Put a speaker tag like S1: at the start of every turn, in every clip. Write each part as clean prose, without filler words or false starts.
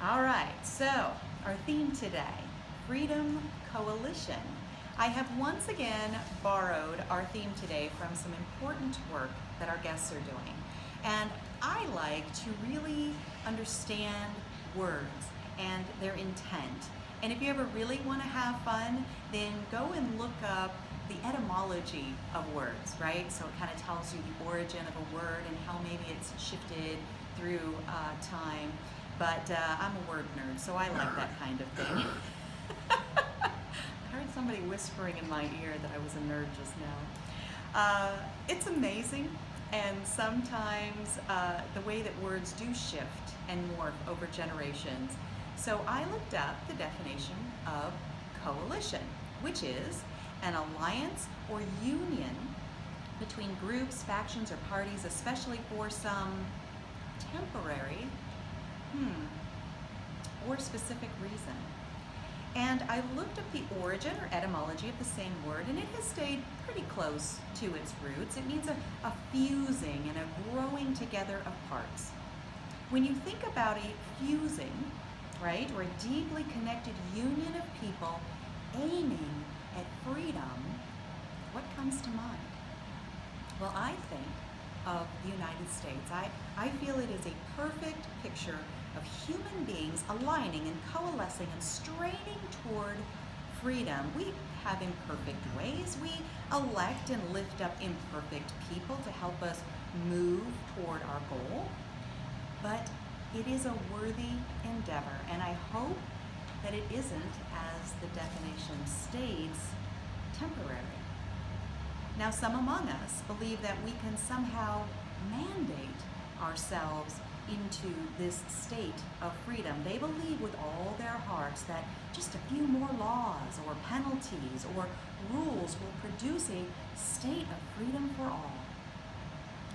S1: All right, so our theme today, freedom coalition. I have once again borrowed our theme today from some important work that our guests are doing. And I like to really understand words and their intent. And if you ever really want to have fun, then go and look up the etymology of words, right? So it kind of tells you the origin of a word and how maybe it's shifted through time. But I'm a word nerd, so I like that kind of thing. I heard somebody whispering in my ear that I was a nerd just now. It's amazing, and sometimes the way that words do shift and morph over generations. So I looked up the definition of coalition, which is an alliance or union between groups, factions, or parties, especially for some temporary or specific reason. And I looked up the origin or etymology of the same word, and it has stayed pretty close to its roots. It means a fusing and a growing together of parts. When you think about a fusing, right, or a deeply connected union of people aiming at freedom, what comes to mind? Well, I think of the United States. I feel it is a perfect picture of human beings aligning and coalescing and straining toward freedom. We have imperfect ways. We elect and lift up imperfect people to help us move toward our goal. But it is a worthy endeavor, and I hope that it isn't, as the definition states, temporary. Now, some among us believe that we can somehow mandate ourselves into this state of freedom. They believe with all their hearts that just a few more laws or penalties or rules will produce a state of freedom for all.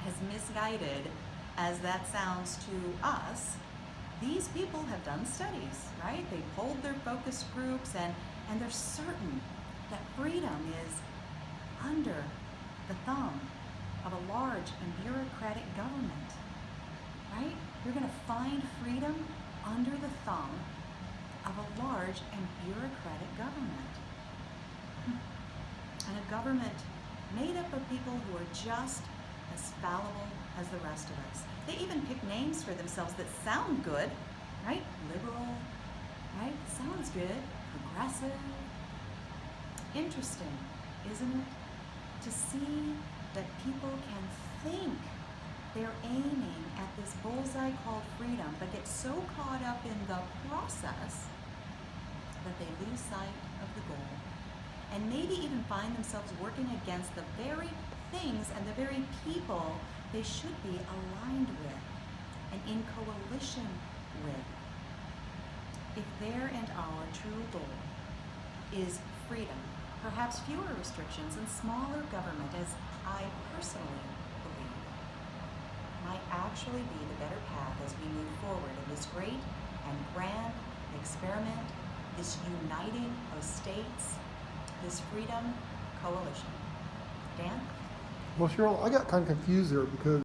S1: As misguided as that sounds to us, these people have done studies, right? They polled their focus groups, and they're certain that freedom is under the thumb of a large and bureaucratic government, right? You're going to find freedom under the thumb of a large and bureaucratic government. And a government made up of people who are just as fallible as the rest of us. They even pick names for themselves that sound good, right? Liberal, right? Sounds good. Progressive. Interesting, isn't it? To see that people can think they're aiming at this bullseye called freedom, but get so caught up in the process that they lose sight of the goal, and maybe even find themselves working against the very things and the very people they should be aligned with and in coalition with. If their and our true goal is freedom, perhaps fewer restrictions and smaller government, as I personally believe, might actually be the better path as we move forward in this great and grand experiment, this uniting of states, this freedom coalition. Dan?
S2: Well, Cheryl, I got kind of confused there because